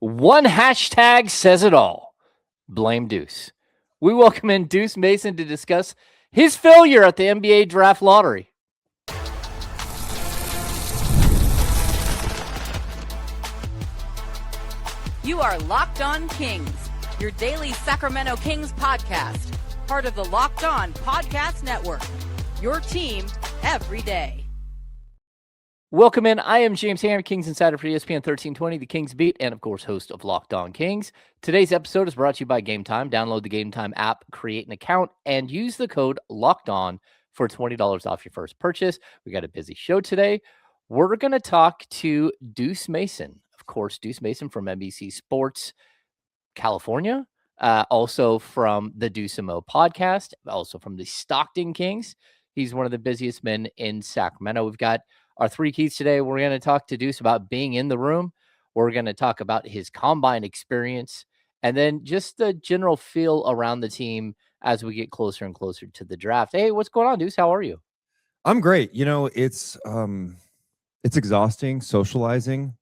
One hashtag says it all. Blame Deuce. We welcome in Deuce Mason to discuss his failure at the NBA draft lottery. You are Locked On Kings, your daily Sacramento Kings podcast, part of the Locked On Podcast Network, your team every day. Welcome in. I am James Hammer, Kings Insider for ESPN 1320, the Kings Beat, and of course, host of Locked On Kings. Today's episode is brought to you by Gametime. Download the Gametime app, create an account, and use the code LOCKEDON for $20 off your first purchase. We got a busy show today. We're going to talk to Deuce Mason. Of course, Deuce Mason from NBC Sports California, also from the Deuce Mo podcast, also from the Stockton Kings. He's one of the busiest men in Sacramento. We've got our three keys today. We're going to talk to Deuce about being in the room. We're going to talk about his combine experience and then just the general feel around the team as we get closer and closer to the draft. Hey, what's going on, Deuce? How are you? I'm great. You know, it's exhausting socializing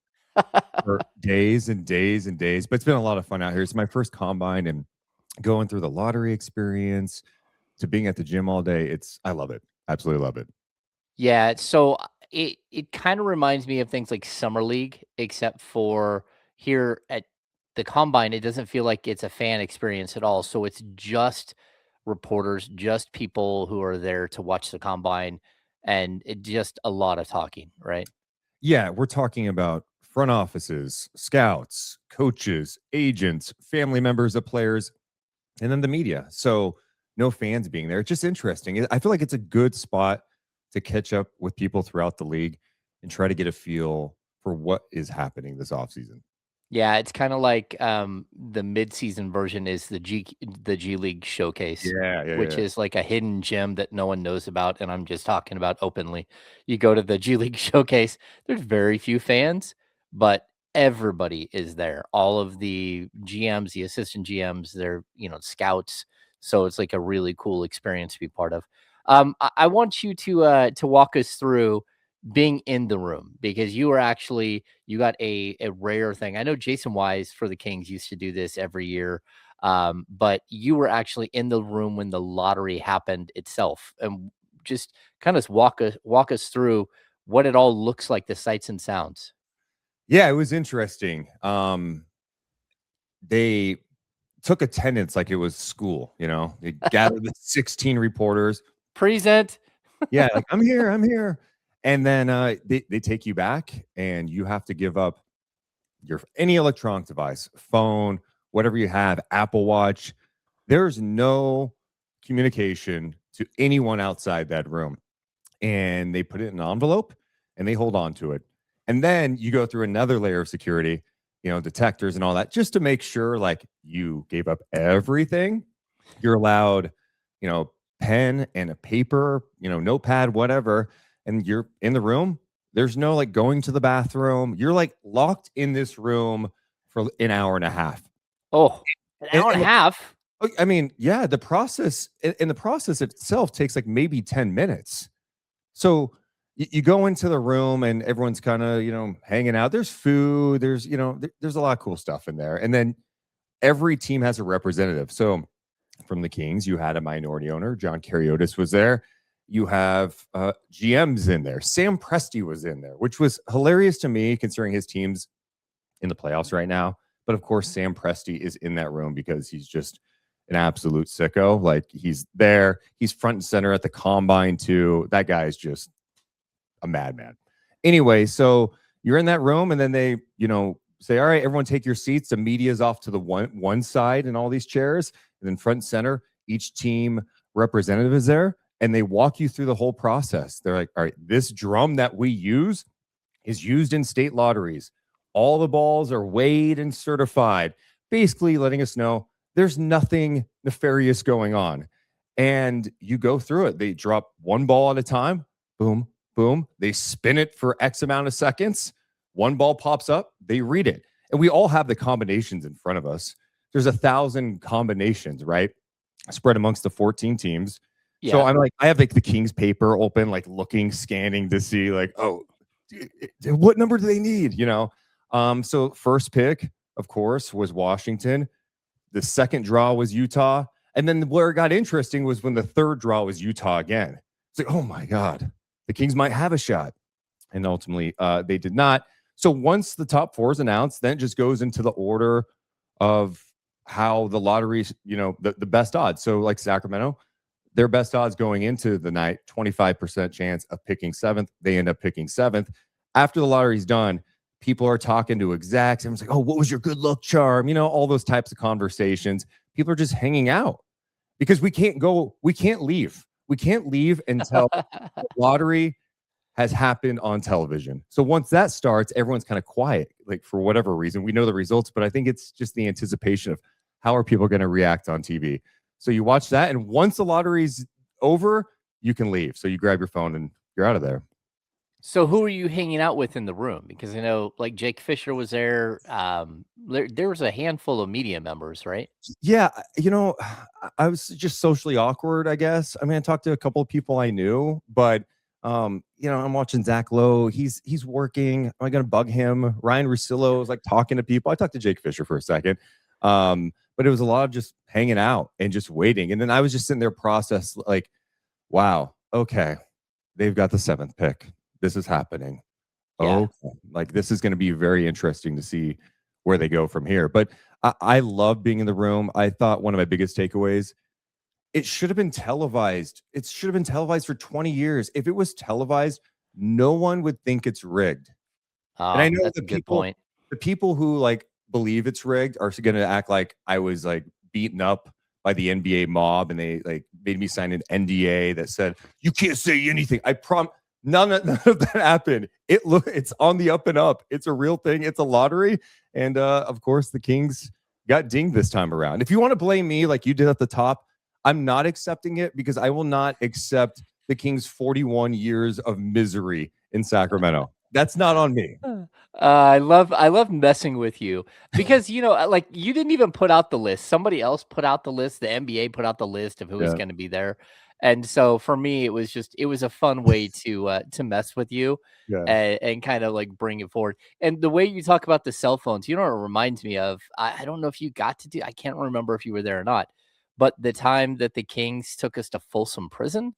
for days and days and days, but it's been a lot of fun out here. It's my first combine and going through the lottery experience to being at the gym all day. I love it. Absolutely love it. Yeah. So it kind of reminds me of things like Summer League, except for here at the Combine, it doesn't feel like it's a fan experience at all. So it's just reporters, just people who are there to watch the Combine, and it just a lot of talking, right? Yeah, we're talking about front offices, scouts, coaches, agents, family members of players, and then the media. So no fans being there. It's just interesting. I feel like it's a good spot to catch up with people throughout the league and try to get a feel for what is happening this offseason. Yeah, it's kind of like the mid-season version is the G League Showcase, which is like a hidden gem that no one knows about, and I'm just talking about openly. You go to the G League Showcase, there's very few fans, but everybody is there. All of the GMs, the assistant GMs, they're scouts, so it's like a really cool experience to be part of. I want you to walk us through being in the room, because you got a rare thing. I know Jason Wise for the Kings used to do this every year, but you were actually in the room when the lottery happened itself, and just kind of walk us through what it all looks like, the sights and sounds. Yeah, it was interesting. They took attendance like it was school. They gathered the 16 reporters. Present. Yeah, like I'm here. And then they take you back, and you have to give up any electronic device, phone, whatever you have, Apple Watch. There's no communication to anyone outside that room. And they put it in an envelope, and they hold on to it. And then you go through another layer of security, detectors and all that, just to make sure like you gave up everything. You're allowed, pen and a paper, notepad, whatever. And you're in the room. There's no like going to the bathroom. You're like locked in this room for an hour and a half. Oh, an hour and a half. I mean, yeah, the process itself takes like maybe 10 minutes. So you go into the room and everyone's kind of, hanging out. There's food. There's, there's a lot of cool stuff in there. And then every team has a representative. So from the Kings, you had a minority owner. John Cariotis was there. You have GMs in there. Sam Presti was in there, which was hilarious to me considering his team's in the playoffs right now. But of course, Sam Presti is in that room because he's just an absolute sicko. Like, he's there. He's front and center at the Combine too. That guy is just a madman. Anyway, so you're in that room, and then they, say, all right, everyone take your seats. The media's off to the one side in all these chairs. And then front and center, each team representative is there. And they walk you through the whole process. They're like, all right, this drum that we use is used in state lotteries. All the balls are weighed and certified, basically letting us know there's nothing nefarious going on. And you go through it. They drop one ball at a time. Boom, boom. They spin it for X amount of seconds. One ball pops up. They read it. And we all have the combinations in front of us. There's 1,000 combinations, right? Spread amongst the 14 teams. Yeah. So I'm like, I have like the Kings paper open, like looking, scanning to see like, oh, what number do they need? So first pick, of course, was Washington. The second draw was Utah. And then where it got interesting was when the third draw was Utah again. It's like, oh my God, the Kings might have a shot. And ultimately, they did not. So once the top four is announced, then it just goes into the order of how the lottery, the best odds. So like Sacramento, their best odds going into the night, 25% chance of picking seventh. They end up picking seventh. After the lottery's done, people are talking to execs. Everyone's like, oh, what was your good luck charm? All those types of conversations. People are just hanging out because we can't leave. We can't leave until the lottery has happened on television. So once that starts, everyone's kind of quiet, like for whatever reason. We know the results, but I think it's just the anticipation of how are people going to react on TV. So you watch that, and once the lottery's over, you can leave. So you grab your phone and you're out of there. So who are you hanging out with in the room? Because I know like Jake Fisher was there. There was a handful of media members, right? Yeah. I was just socially awkward, I guess. I mean, I talked to a couple of people I knew, but I'm watching Zach Lowe. He's working. Am I going to bug him? Ryan Russillo was like talking to people. I talked to Jake Fisher for a second. But it was a lot of just hanging out and just waiting. And then I was just sitting there process like, wow, okay, they've got the seventh pick. This is happening. Yeah. Oh, like this is going to be very interesting to see where they go from here. But I love being in the room. I thought one of my biggest takeaways, it should have been televised. It should have been televised for 20 years. If it was televised, no one would think it's rigged. And I know that's a good point. The people who like believe it's rigged are going to act like I was like beaten up by the NBA mob and they like made me sign an NDA that said you can't say anything. I promise. None of that happened. It's on the up and up. It's a real thing. It's a lottery. And of course, the Kings got dinged this time around. If you want to blame me like you did at the top, I'm not accepting it because I will not accept the Kings' 41 years of misery in Sacramento. That's not on me. I love messing with you because like you didn't even put out the list. Somebody else put out the list. The NBA put out the list of who was going to be there. And so for me, it was a fun way to mess with you and kind of like bring it forward. And the way you talk about the cell phones, what it reminds me of, I don't know if you got to do, I can't remember if you were there or not, but the time that the Kings took us to Folsom Prison.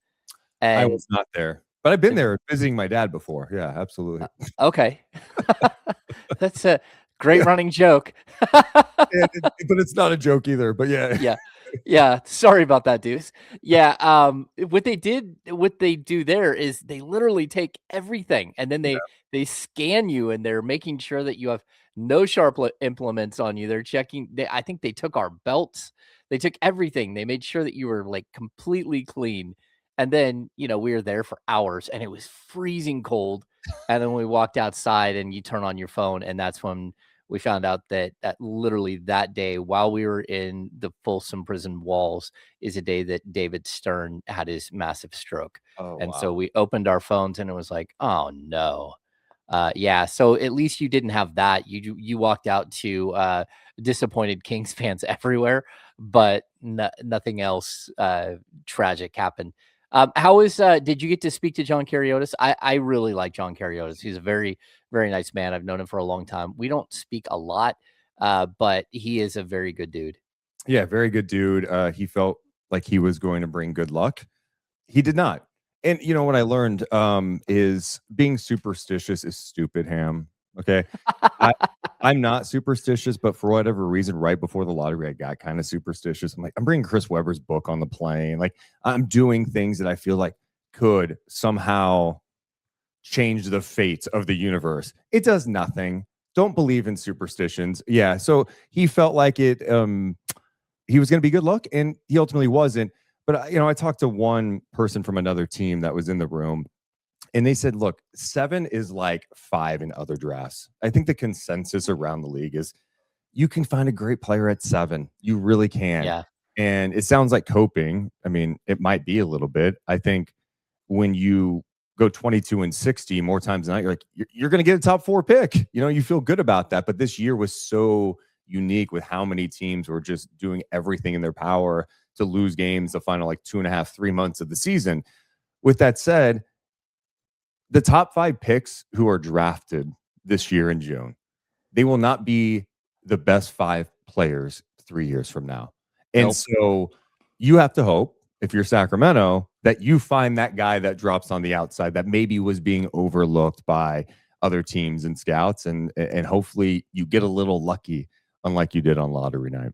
And I was not there, but I've been there visiting my dad before. Yeah, absolutely. Okay. That's a great running joke. But it's not a joke either, but yeah. Yeah. Sorry about that, Deuce. Yeah. What they do there is they literally take everything and then they scan you and they're making sure that you have no sharp implements on you. They're checking. I think they took our belts. They took everything. They made sure that you were like completely clean. And then, we were there for hours and it was freezing cold. And then we walked outside and you turn on your phone. And that's when we found out that literally that day while we were in the Folsom Prison walls is a day that David Stern had his massive stroke. Oh, and wow. so we opened our phones and it was like, oh no. Yeah. So at least you didn't have that. You walked out to disappointed Kings fans everywhere, but nothing else tragic happened. Did you get to speak to John Kariotis? I really like John Kariotis. He's a very, very nice man. I've known him for a long time. We don't speak a lot, but he is a very good dude. Yeah, very good dude. He felt like he was going to bring good luck. He did not. And what I learned is being superstitious is stupid, Ham. Okay. I'm not superstitious, but for whatever reason, right before the lottery, I got kind of superstitious. I'm like, I'm bringing Chris Webber's book on the plane. Like, I'm doing things that I feel like could somehow change the fate of the universe. It does nothing. Don't believe in superstitions. Yeah. So he felt like it. He was going to be good luck, and he ultimately wasn't. But I talked to one person from another team that was in the room. And they said, look, 7 is like 5 in other drafts. I think the consensus around the league is you can find a great player at 7. You really can. Yeah. And it sounds like coping. I mean, it might be a little bit. I think when you go 22 and 60 more times than not, you're like, you're going to get a top 4 pick. You feel good about that. But this year was so unique with how many teams were just doing everything in their power to lose games the final like 2.5, 3 months of the season. With that said, the top 5 picks who are drafted this year in June, they will not be the best 5 players 3 years from now. And Nope. so you have to hope, if you're Sacramento, that you find that guy that drops on the outside that maybe was being overlooked by other teams and scouts, and hopefully you get a little lucky, unlike you did on lottery night.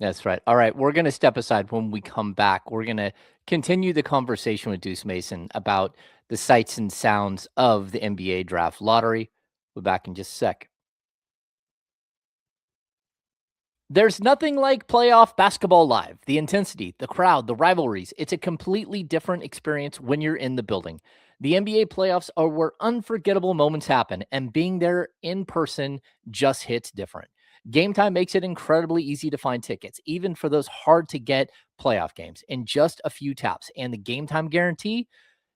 That's right. All right, we're going to step aside. When we come back, we're going to continue the conversation with Deuce Mason about the sights and sounds of the NBA draft lottery. We'll be back in just a sec. There's nothing like playoff basketball live. The intensity, the crowd, the rivalries. It's a completely different experience when you're in the building. The NBA playoffs are where unforgettable moments happen, and being there in person just hits different. Game Time makes it incredibly easy to find tickets, even for those hard to get playoff games, in just a few taps. And the Game Time guarantee,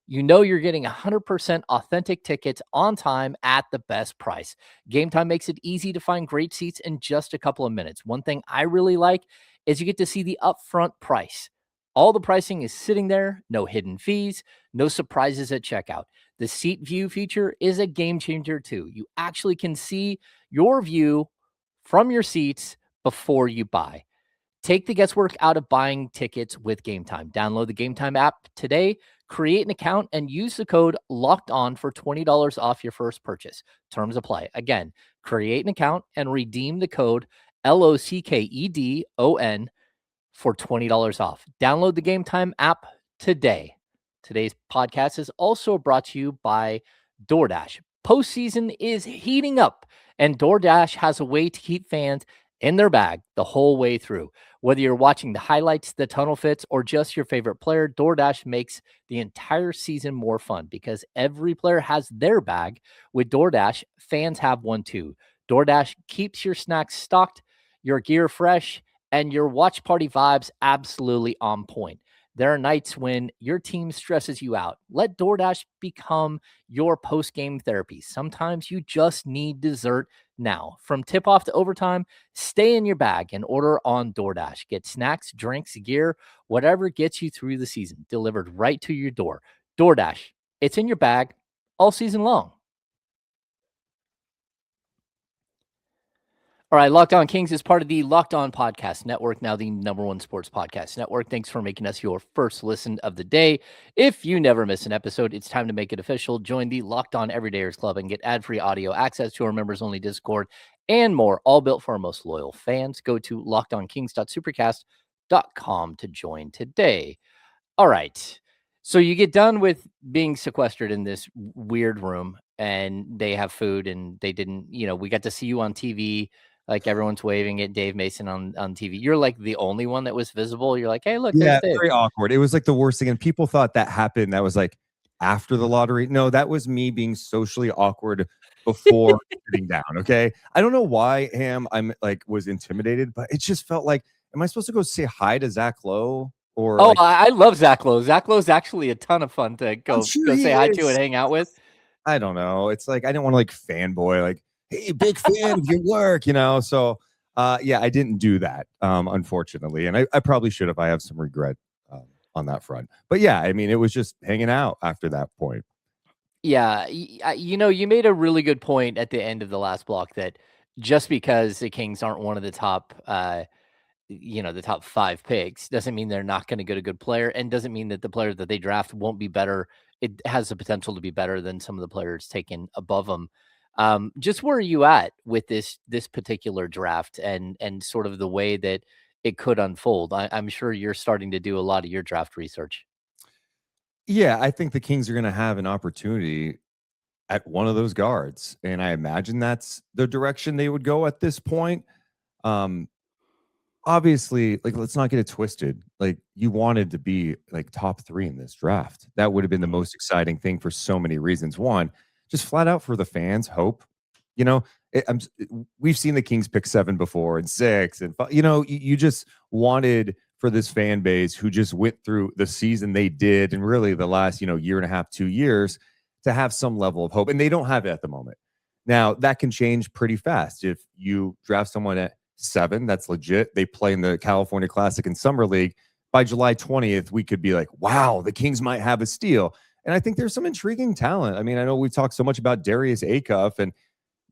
you know you're getting 100% authentic tickets on time at the best price. Game Time makes it easy to find great seats in just a couple of minutes. One thing I really like is you get to see the upfront price. All the pricing is sitting there, no hidden fees, no surprises at checkout. The seat view feature is a game changer too. You actually can see your view from your seats before you buy. Take the guesswork out of buying tickets with Game Time. Download the Game Time app today, create an account, and use the code LOCKEDON for $20 off your first purchase. Terms apply. Again, create an account and redeem the code LOCKEDON for $20 off. Download the Game Time app today. Today's podcast is also brought to you by DoorDash. Postseason is heating up, and DoorDash has a way to keep fans in their bag the whole way through. Whether you're watching the highlights, the tunnel fits, or just your favorite player, DoorDash makes the entire season more fun because every player has their bag. With DoorDash, fans have one too. DoorDash keeps your snacks stocked, your gear fresh, and your watch party vibes absolutely on point. There are nights when your team stresses you out. Let DoorDash become your post-game therapy. Sometimes you just need dessert now. From tip-off to overtime, stay in your bag and order on DoorDash. Get snacks, drinks, gear, whatever gets you through the season, delivered right to your door. DoorDash, it's in your bag all season long. All right, Locked On Kings is part of the Locked On Podcast Network, now the #1 sports podcast network. Thanks for making us your first listen of the day. If you never miss an episode, it's time to make it official. Join the Locked On Everydayers Club and get ad-free audio access to our members-only Discord and more, all built for our most loyal fans. Go to lockedonkings.supercast.com to join today. All right, so you get done with being sequestered in this weird room, and they have food, and they didn't, we got to see you on TV. Like everyone's waving at Dave Mason on TV. You're like the only one that was visible. You're like, hey, look, Yeah, there's Dave. very awkward. It was like the worst thing. And people thought that happened. That was like after the lottery. No, that was me being socially awkward before sitting down. Okay. I don't know why, Ham, was intimidated, but it just felt like, am I supposed to go say hi to Zach Lowe? Or I love Zach Lowe. Zach Lowe's actually a ton of fun to go say hi to and hang out with. I don't know. It's like I didn't want to fanboy, hey, big fan of your work, So yeah, I didn't do that, unfortunately. And I probably should have. I have some regret on that front. But yeah, I mean, it was just hanging out after that point. Yeah, you made a really good point at the end of the last block that just because the Kings aren't one of the top the top 5 picks doesn't mean they're not going to get a good player, and doesn't mean that the player that they draft won't be better. It has the potential to be better than some of the players taken above them. Just where are you at with this particular draft and sort of the way that it could unfold? I'm sure you're starting to do a lot of your draft research. Yeah, I think the Kings are going to have an opportunity at one of those guards, and I imagine that's the direction they would go at this point. Obviously, let's not get it twisted. You wanted to be top 3 in this draft. That would have been the most exciting thing for so many reasons. One, just flat out for the fans, hope. We've seen the Kings pick 7 before and 6 and 5. You just wanted for this fan base who just went through the season they did and really the last year and a half, 2 years to have some level of hope, and they don't have it at the moment. Now that can change pretty fast. If you draft someone at 7, that's legit. They play in the California Classic and Summer League. By July 20th, we could be like, wow, the Kings might have a steal. And I think there's some intriguing talent. I mean, I know we've talked so much about Darius Acuff, and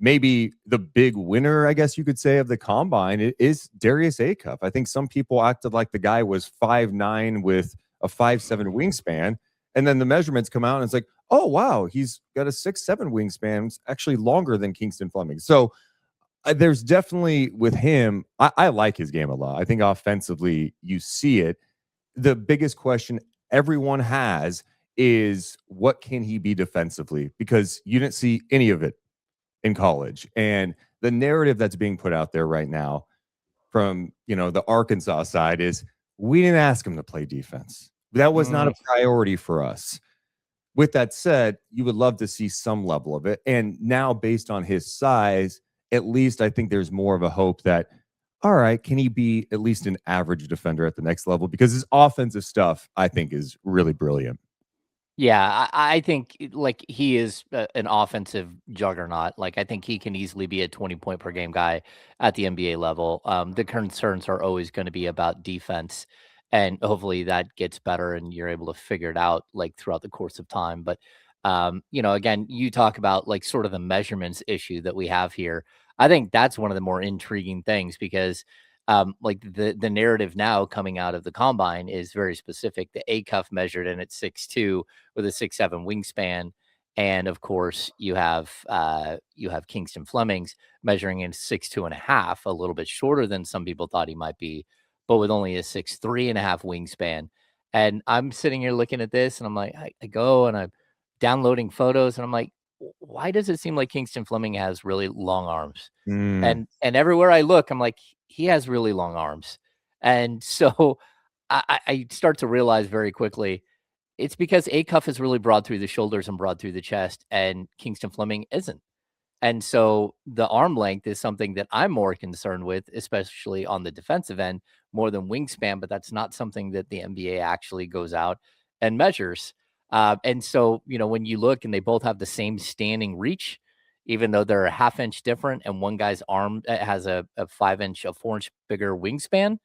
maybe the big winner, I guess you could say, of the combine is Darius Acuff. I think some people acted like the guy was 5'9" with a 5'7" wingspan. And then the measurements come out and it's like, oh, wow, he's got a 6'7" wingspan. It's actually longer than Kingston Fleming. So there's definitely with him, I like his game a lot. I think offensively, you see it. The biggest question everyone has is what can he be defensively? Because you didn't see any of it in college. And the narrative that's being put out there right now from, the Arkansas side is we didn't ask him to play defense. That was not a priority for us. With that said, you would love to see some level of it. And now, based on his size, at least I think there's more of a hope that, all right, can he be at least an average defender at the next level? Because his offensive stuff, I think, is really brilliant. Yeah, I think like he is an offensive juggernaut. Like I think he can easily be a 20-point per game guy at the NBA level. The concerns are always going to be about defense, and hopefully that gets better and you're able to figure it out like throughout the course of time. But again, you talk about like sort of the measurements issue that we have here. I think that's one of the more intriguing things because like the narrative now coming out of the combine is very specific. The Acuff measured in at 6'2" with a 6'7" wingspan. And of course, you have Kingston Flemings measuring in 6'2.5", a little bit shorter than some people thought he might be, but with only a 6'3.5" wingspan. And I'm sitting here looking at this, and I'm like, I go and I'm downloading photos, and I'm like, why does it seem like Kingston Fleming has really long arms? And everywhere I look, I'm like, he has really long arms. And so I start to realize very quickly it's because Acuff is really broad through the shoulders and broad through the chest, and Kingston Fleming isn't. And so the arm length is something that I'm more concerned with, especially on the defensive end, more than wingspan, but that's not something that the NBA actually goes out and measures. And so, when you look and they both have the same standing reach, even though they're a half-inch different and one guy's arm has a 5-inch, a 4-inch bigger wingspan,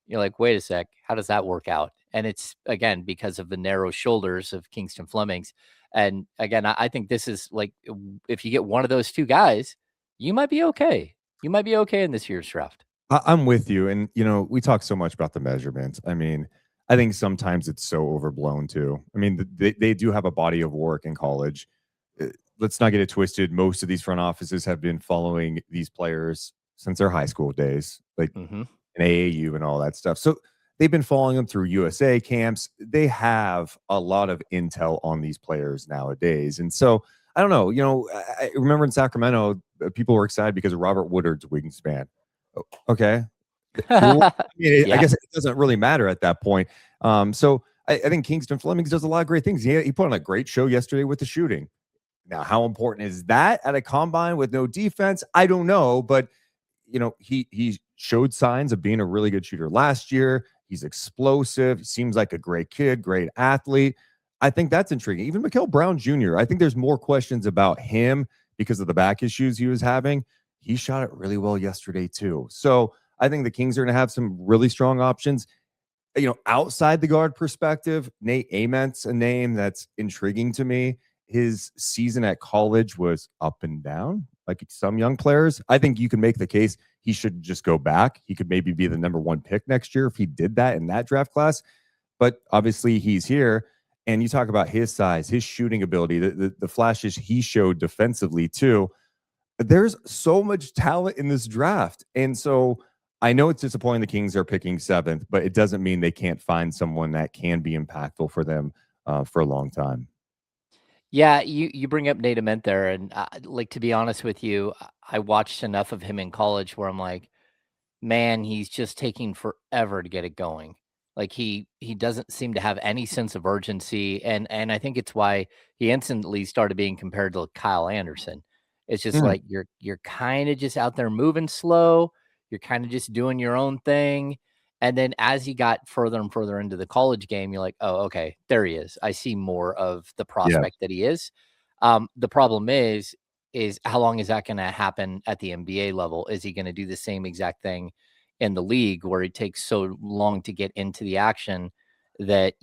you're like, wait a sec, how does that work out? And it's, again, because of the narrow shoulders of Kingston Flemings. And again, I think this is like, if you get one of those two guys, you might be okay. You might be okay in this year's draft. I'm with you. And, we talk so much about the measurements. I mean, I think sometimes it's so overblown too. I mean, they do have a body of work in college. Let's not get it twisted. Most of these front offices have been following these players since their high school days, like in AAU and all that stuff. So they've been following them through USA camps. They have a lot of intel on these players nowadays. And so I don't know, I remember in Sacramento, people were excited because of Robert Woodard's wingspan. Okay. Cool. I guess it doesn't really matter at that point. So I think Kingston Flemings does a lot of great things. He put on a great show yesterday with the shooting. Now, how important is that at a combine with no defense? I don't know, but he showed signs of being a really good shooter last year. He's explosive. Seems like a great kid, great athlete. I think that's intriguing. Even Mikael Brown Jr., I think there's more questions about him because of the back issues he was having. He shot it really well yesterday too. So I think the Kings are going to have some really strong options. Outside the guard perspective, Nate Ament's a name that's intriguing to me. His season at college was up and down, like some young players. I think you can make the case he should just go back. He could maybe be the number 1 pick next year if he did that in that draft class. But obviously he's here. And you talk about his size, his shooting ability, the flashes he showed defensively too. There's so much talent in this draft. And so I know it's disappointing the Kings are picking 7th, but it doesn't mean they can't find someone that can be impactful for them for a long time. Yeah, you bring up Nate Ament there, and like, to be honest with you, I watched enough of him in college where I'm like, man, he's just taking forever to get it going. Like he doesn't seem to have any sense of urgency, and I think it's why he instantly started being compared to Kyle Anderson. It's just like you're kind of just out there moving slow. You're kind of just doing your own thing. And then as he got further and further into the college game, you're like, oh, okay, there he is. I see more of the prospect that he is. The problem is how long is that going to happen at the NBA level? Is he going to do the same exact thing in the league where it takes so long to get into the action that,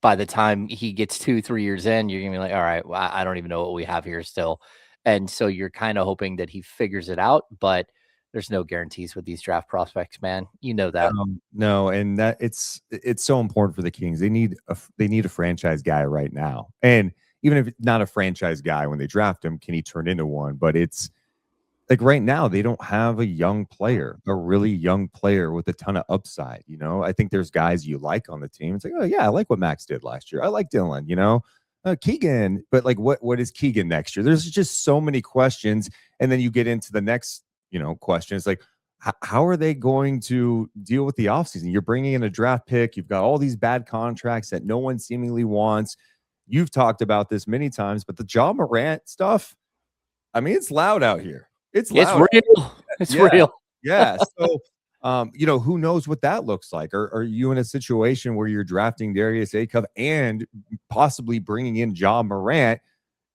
by the time he gets 2-3 years in, you're going to be like, all right, well, I don't even know what we have here still. And so you're kind of hoping that he figures it out, but there's no guarantees with these draft prospects, man. You know that. No, and that it's so important for the Kings. They need a franchise guy right now. And even if not a franchise guy when they draft him, can he turn into one? But it's like right now they don't have a really young player with a ton of upside. I think there's guys you like on the team. It's like, oh yeah, I like what Max did last year. I like Dylan, Keegan, but like what is Keegan next year? There's just so many questions. And then you get into the next, question. It's like, how are they going to deal with the offseason? You're bringing in a draft pick. You've got all these bad contracts that no one seemingly wants. You've talked about this many times, but the Ja Morant stuff, I mean, it's loud out here. It's loud. Real. It's real. Yeah. So, who knows what that looks like? Are you in a situation where you're drafting Darius Acuff and possibly bringing in Ja Morant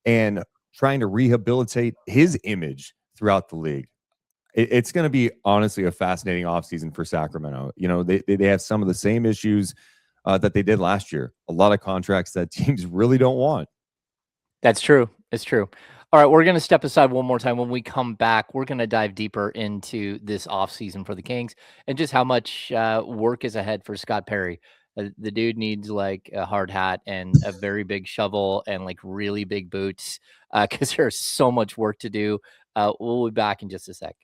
and trying to rehabilitate his image throughout the league? It's going to be honestly a fascinating offseason for Sacramento. They have some of the same issues that they did last year. A lot of contracts that teams really don't want. That's true. It's true. All right, we're going to step aside one more time. When we come back, we're going to dive deeper into this offseason for the Kings and just how much work is ahead for Scott Perry. The dude needs like a hard hat and a very big shovel and like really big boots because there's so much work to do. We'll be back in just a sec.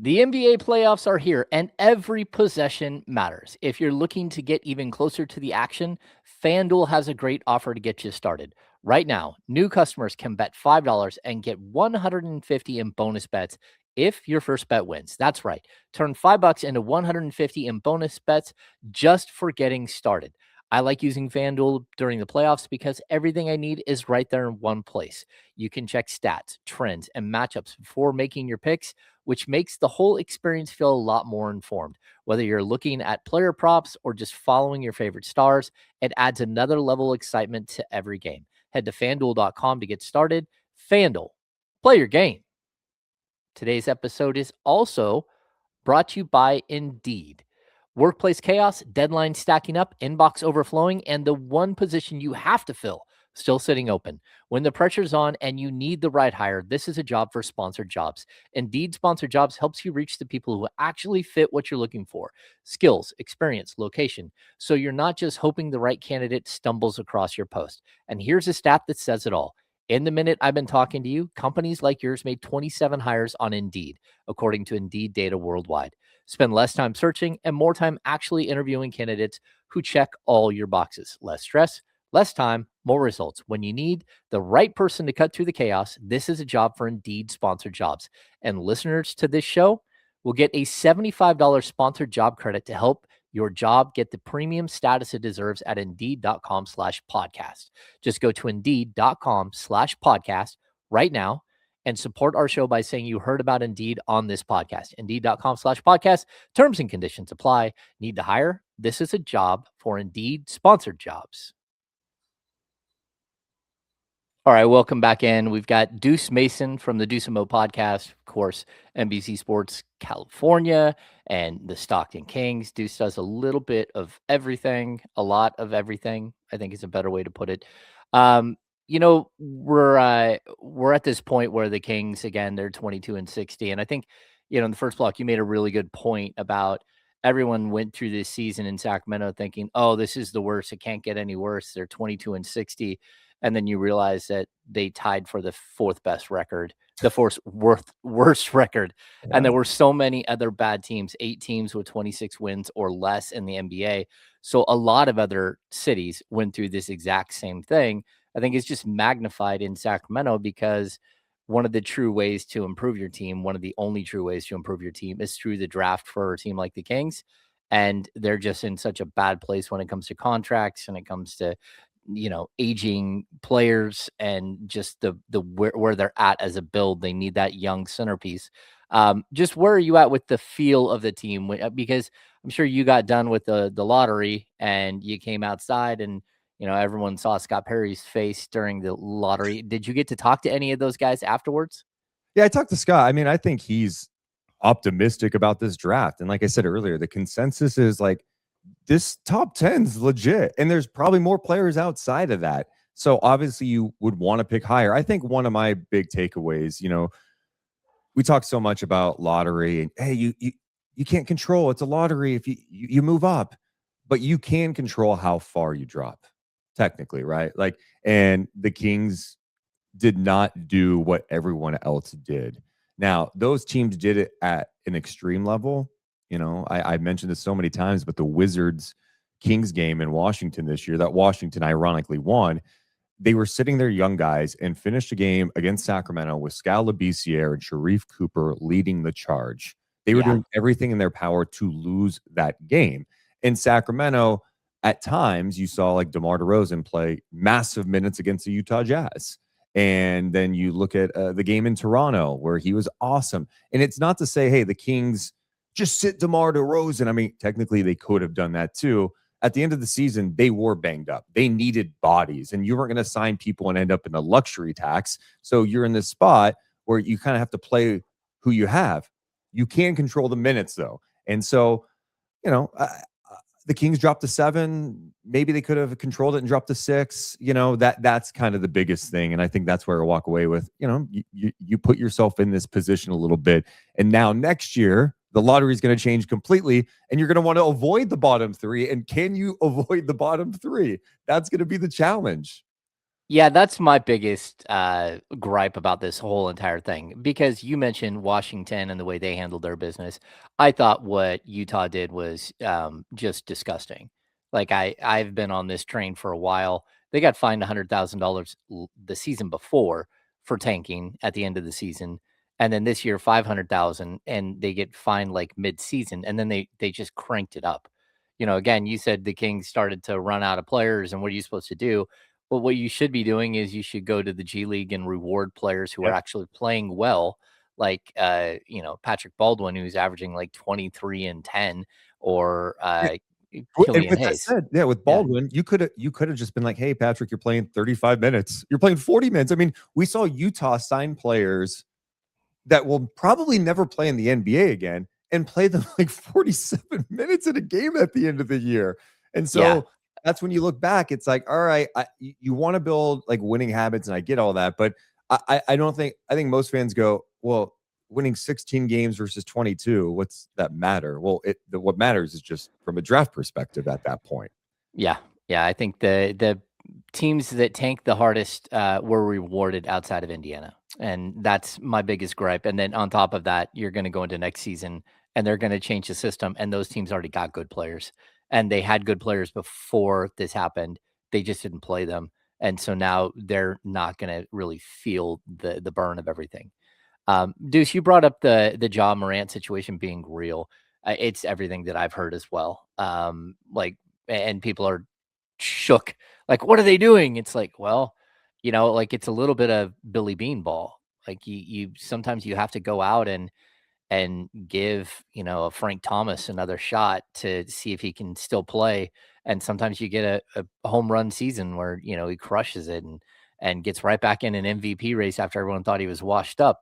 The NBA playoffs are here, and every possession matters. If you're looking to get even closer to the action, FanDuel has a great offer to get you started. Right now, new customers can bet $5 and get $150 in bonus bets if your first bet wins. That's right. Turn $5 into $150 in bonus bets just for getting started. I like using FanDuel during the playoffs because everything I need is right there in one place. You can check stats, trends, and matchups before making your picks, which makes the whole experience feel a lot more informed. Whether you're looking at player props or just following your favorite stars, it adds another level of excitement to every game. Head to FanDuel.com to get started. FanDuel, play your game. Today's episode is also brought to you by Indeed. Workplace chaos, deadlines stacking up, inbox overflowing, and the one position you have to fill still sitting open. When the pressure's on and you need the right hire, this is a job for sponsored jobs. Indeed Sponsored Jobs helps you reach the people who actually fit what you're looking for. Skills, experience, location. So you're not just hoping the right candidate stumbles across your post. And here's a stat that says it all. In the minute I've been talking to you, companies like yours made 27 hires on Indeed, according to Indeed data worldwide. Spend less time searching and more time actually interviewing candidates who check all your boxes. Less stress, less time, more results. When you need the right person to cut through the chaos, this is a job for Indeed Sponsored Jobs. And listeners to this show will get a $75 sponsored job credit to help your job get the premium status it deserves at Indeed.com/podcast. Just go to Indeed.com/podcast right now and support our show by saying you heard about Indeed on this podcast. Indeed.com/podcast. Terms and conditions apply. Need to hire? This is a job for Indeed Sponsored Jobs. All right, welcome back in. We've got Deuce Mason from the Deuce Mo podcast, of course, NBC Sports California and the Stockton Kings. Deuce does a little bit of everything, a lot of everything, I think is a better way to put it. We're at this point where the Kings, again, they're 22-60. And I think, in the first block, you made a really good point about everyone went through this season in Sacramento thinking, oh, this is the worst. It can't get any worse. They're 22-60. And then you realize that they tied for the fourth best record, the fourth worst record. Yeah. And there were so many other bad teams, 8 teams with 26 wins or less in the NBA. So a lot of other cities went through this exact same thing. I think it's just magnified in Sacramento because one of the true ways to improve your team, one of the only true ways to improve your team is through the draft for a team like the Kings. And they're just in such a bad place when it comes to contracts and it comes to, aging players and just the where they're at as a build. They need that young centerpiece. Just where are you at with the feel of the team? Because I'm sure you got done with the lottery and you came outside and, everyone saw Scott Perry's face during the lottery. Did you get to talk to any of those guys afterwards? Yeah, I talked to Scott. I mean, I think he's optimistic about this draft. And like I said earlier, the consensus is like, this top 10 is legit. And there's probably more players outside of that So obviously you would want to pick higher. I think one of my big takeaways, we talk so much about lottery and hey, you can't control. It's a lottery if you move up, but you can control how far you drop, technically, right? Like, and the Kings did not do what everyone else did. Now, those teams did it at an extreme level. I mentioned this so many times, but the Wizards Kings game in Washington this year, that Washington ironically won, they were sitting their young guys and finished a game against Sacramento with Skal Labissiere and Sharif Cooper leading the charge. They were doing everything in their power to lose that game. In Sacramento, at times, you saw like DeMar DeRozan play massive minutes against the Utah Jazz. And then you look at the game in Toronto where he was awesome. And it's not to say, hey, the Kings just sit DeMar DeRozan. I mean, technically they could have done that too. At the end of the season, they were banged up. They needed bodies, and you weren't going to sign people and end up in the luxury tax. So you're in this spot where you kind of have to play who you have. You can control the minutes, though. And so, the Kings dropped to 7. Maybe they could have controlled it and dropped to 6. That's kind of the biggest thing. And I think that's where I walk away with, you put yourself in this position a little bit. And now next year, the lottery is going to change completely, and you're going to want to avoid the bottom 3. And can you avoid the bottom 3? That's going to be the challenge. Yeah, that's my biggest gripe about this whole entire thing, because you mentioned Washington and the way they handled their business. I thought what Utah did was just disgusting. Like I've been on this train for a while. They got fined $100,000 the season before for tanking at the end of the season, and then this year 500,000, and they get fined like mid-season, and then they just cranked it up. Again, you said the Kings started to run out of players, and what are you supposed to do? Well, what you should be doing is you should go to the G League and reward players who are actually playing well, like Patrick Baldwin, who's averaging like 23 and 10, or Killian Hayes. With Baldwin, you could have just been like, hey, Patrick, you're playing 35 minutes. You're playing 40 minutes. I mean, we saw Utah sign players that will probably never play in the NBA again and play them like 47 minutes in a game at the end of the year. And so that's when you look back, it's like, all right, you want to build like winning habits, and I get all that, but I think most fans go, well, winning 16 games versus 22, what's that matter? Well, what matters is just from a draft perspective at that point. Yeah. I think the teams that tanked the hardest were rewarded outside of Indiana, and that's my biggest gripe. And then on top of that, you're going to go into next season, and they're going to change the system, and those teams already got good players. And they had good players before this happened. They just didn't play them. And so now they're not going to really feel the burn of everything. Deuce, you brought up the Ja Morant situation being real. It's everything that I've heard as well. And people are shook. Like, what are they doing? It's like, well, it's a little bit of Billy Bean ball. Like you sometimes you have to go out and give, a Frank Thomas another shot to see if he can still play. And sometimes you get a home run season where, he crushes it and gets right back in an MVP race after everyone thought he was washed up.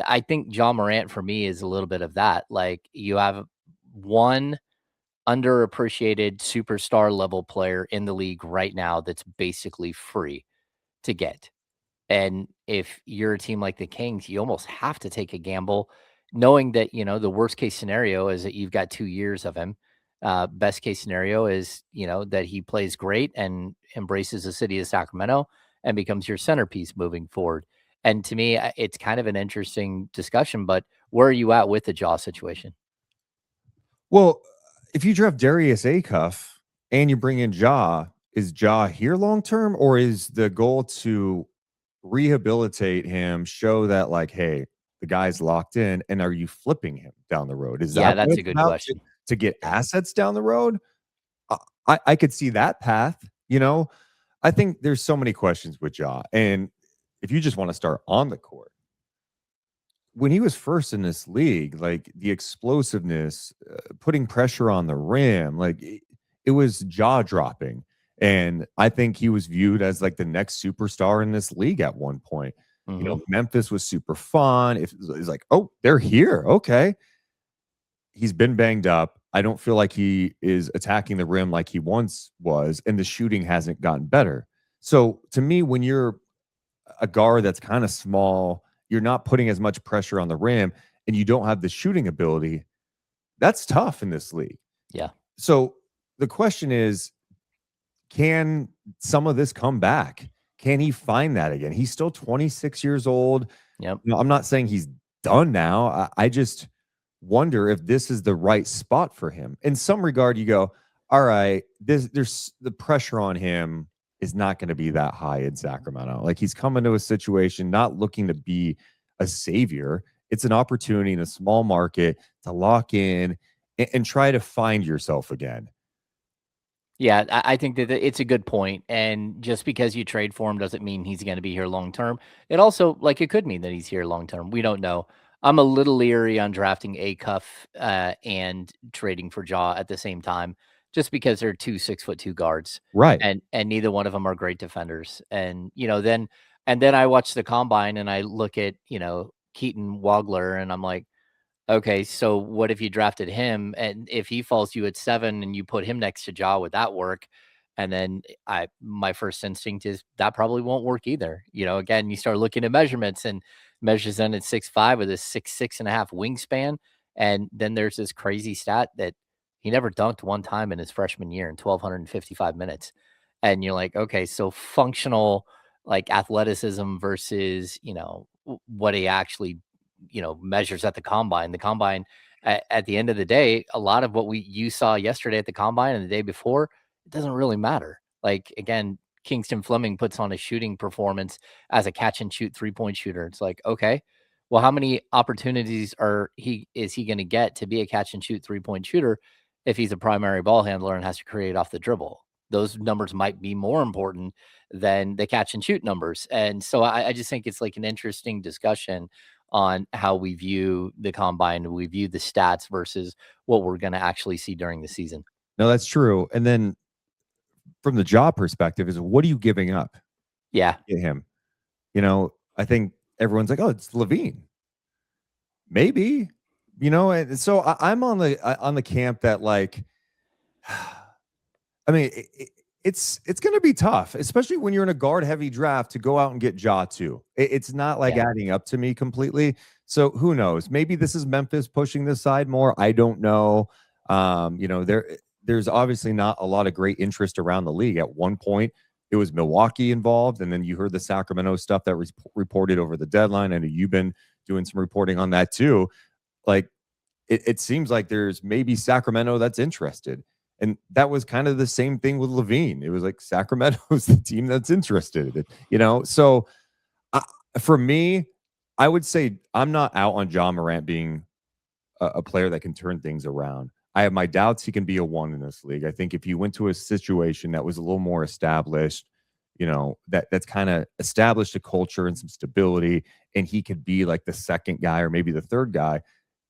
I think Ja Morant for me is a little bit of that. Like, you have one underappreciated superstar level player in the league right now that's basically free to get. And if you're a team like the Kings, you almost have to take a gamble, knowing that, the worst case scenario is that you've got 2 years of him. Best case scenario is, that he plays great and embraces the city of Sacramento and becomes your centerpiece moving forward. And to me, it's kind of an interesting discussion, but where are you at with the Ja situation? Well, if you draft Darius Acuff and you bring in Ja, is Ja here long term, or is the goal to rehabilitate him, show that like, hey, the guy's locked in, and are you flipping him down the road? Is that that's a good question. To get assets down the road? I could see that path. I think there's so many questions with Ja, and if you just want to start on the court, when he was first in this league, like the explosiveness, putting pressure on the rim, like it was jaw dropping. And I think he was viewed as like the next superstar in this league at one point. Mm-hmm. Memphis was super fun. It's like, oh, they're here. Okay. He's been banged up. I don't feel like he is attacking the rim like he once was, and the shooting hasn't gotten better. So to me, when you're a guard that's kind of small, you're not putting as much pressure on the rim, and you don't have the shooting ability. That's tough in this league. Yeah. So the question is, can some of this come back? Can he find that again? He's still 26 years old. Yep. I'm not saying he's done now. I just wonder if this is the right spot for him. In some regard, you go, all right, there's the pressure on him is not going to be that high in Sacramento. Like, he's coming to a situation not looking to be a savior. It's an opportunity in a small market to lock in and try to find yourself again. Yeah, I think that it's a good point. And just because you trade for him doesn't mean he's going to be here long term. It also, like, it could mean that he's here long term. We don't know. I'm a little leery on drafting a cuff and trading for Ja at the same time, just because they're two 6'2" guards, Right. and neither one of them are great defenders. And then I watch the combine and I look at Keaton Wagler and I'm like, okay, so what if you drafted him and if he falls to you at 7 and you put him next to Ja, would that work? And then my first instinct is that probably won't work either. Again, you start looking at measurements and measures in at 6'5" with a 6'6.5" wingspan. And then there's this crazy stat that he never dunked one time in his freshman year in 1,255 minutes. And you're like, okay, so functional like athleticism versus, what he actually measures at the combine. The combine, at the end of the day, a lot of what you saw yesterday at the combine and the day before, it doesn't really matter. Like, again, Kingston Fleming puts on a shooting performance as a catch and shoot 3-point shooter. It's like, okay, well, how many opportunities is he going to get to be a catch and shoot 3-point shooter if he's a primary ball handler and has to create off the dribble? Those numbers might be more important than the catch and shoot numbers. And so I just think it's like an interesting discussion on how we view the combine, we view the stats versus what we're going to actually see during the season. No, that's true. And then from the job perspective is, what are you giving up? Yeah. Get him. I think everyone's like, oh, it's Levine. Maybe, and so I'm on the camp that, like, I mean, it's going to be tough, especially when you're in a guard heavy draft, to go out and get Ja too. It's not like adding up to me completely. So who knows? Maybe this is Memphis pushing this side more. I don't know. There's obviously not a lot of great interest around the league. At one point, it was Milwaukee involved, and then you heard the Sacramento stuff that was reported over the deadline. I know you've been doing some reporting on that too. Like, it seems like there's maybe Sacramento that's interested. And that was kind of the same thing with Levine. It was like Sacramento's the team that's interested, So for me, I would say I'm not out on Ja Morant being a player that can turn things around. I have my doubts he can be a one in this league. I think if you went to a situation that was a little more established, that's kind of established a culture and some stability, and he could be like the second guy or maybe the third guy,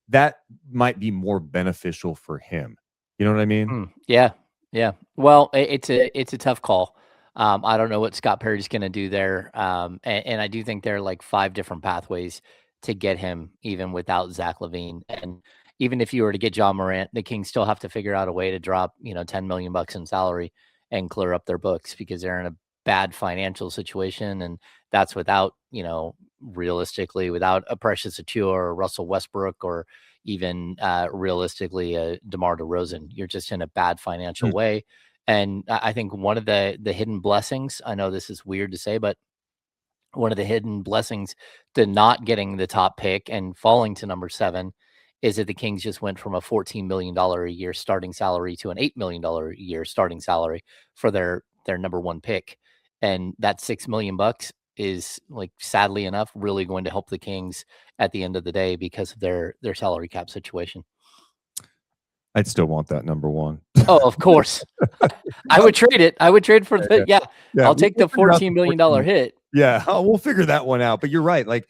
that might be more beneficial for him. You know what I mean? Yeah. Yeah. Well, it's a tough call. I don't know what Scott Perry's going to do there. And I do think there are like 5 different pathways to get him, even without Zach LaVine. And even if you were to get Ja Morant, the Kings still have to figure out a way to drop, $10 million in salary and clear up their books, because they're in a bad financial situation. And that's without, realistically, without a Precious Achiuwa or Russell Westbrook, or even realistically DeMar DeRozan. You're just in a bad financial way. And I think one of the hidden blessings, I know this is weird to say, but one of the hidden blessings to not getting the top pick and falling to number 7 is that the Kings just went from a $14 million a year starting salary to an $8 million a year starting salary for their number 1 pick. And that $6 million is, like, sadly enough, really going to help the Kings at the end of the day because of their salary cap situation. I'd still want that number 1. Oh, of course. I would trade it. I would trade for the yeah. I'll take the $14 million hit. Yeah, we'll figure that one out. But you're right. Like,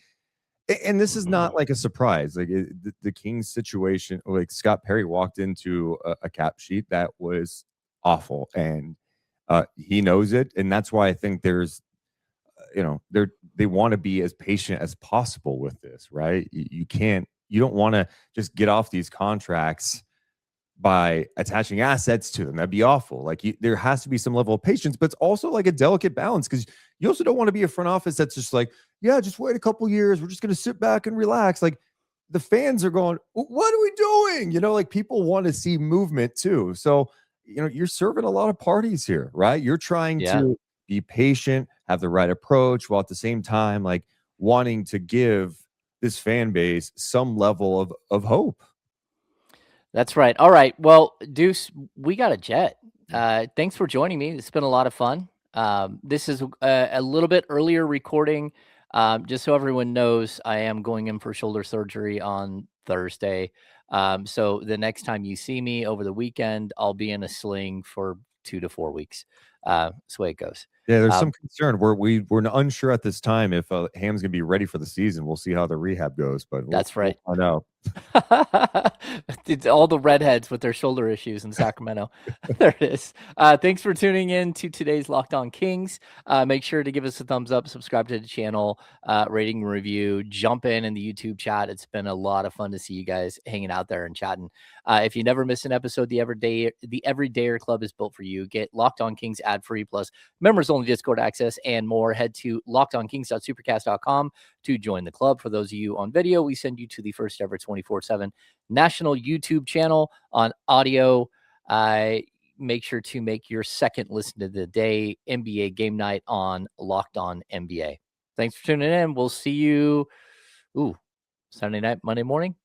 and this is not like a surprise. Like, the Kings situation, like, Scott Perry walked into a cap sheet that was awful, and he knows it. And that's why I think there's, they want to be as patient as possible with this, right? You don't want to just get off these contracts by attaching assets to them. That'd be awful. Like there has to be some level of patience, but it's also like a delicate balance because you also don't want to be a front office that's just like, yeah, just wait a couple years. We're just going to sit back and relax. Like the fans are going, what are we doing? Like people want to see movement too. So, you're serving a lot of parties here, right? You're trying to be patient, have the right approach, while at the same time, like wanting to give this fan base some level of hope. That's right. All right. Well, Deuce, we got a jet. Thanks for joining me. It's been a lot of fun. This is a little bit earlier recording. Just so everyone knows, I am going in for shoulder surgery on Thursday. So the next time you see me over the weekend, I'll be in a sling for 2 to 4 weeks. That's the way it goes. Yeah, there's some concern. We're unsure at this time if Ham's gonna be ready for the season. We'll see how the rehab goes, but That's right. We'll find out. It's all the redheads with their shoulder issues in Sacramento. There it is. Thanks for tuning in to today's Locked On Kings. Make sure to give us a thumbs up, subscribe to the channel, rating, review, jump in the YouTube chat. It's been a lot of fun to see you guys hanging out there and chatting. If you never miss an episode, the Everydayer Club is built for you. Get Locked On Kings ad-free plus members-only Discord access and more. Head to lockedonkings.supercast.com to join the club. For those of you on video, we send you to the first ever 24/7 national YouTube channel. On audio, make sure to make your second listen to the day NBA game night on Locked On NBA. Thanks for tuning in. We'll see you Sunday night, Monday morning.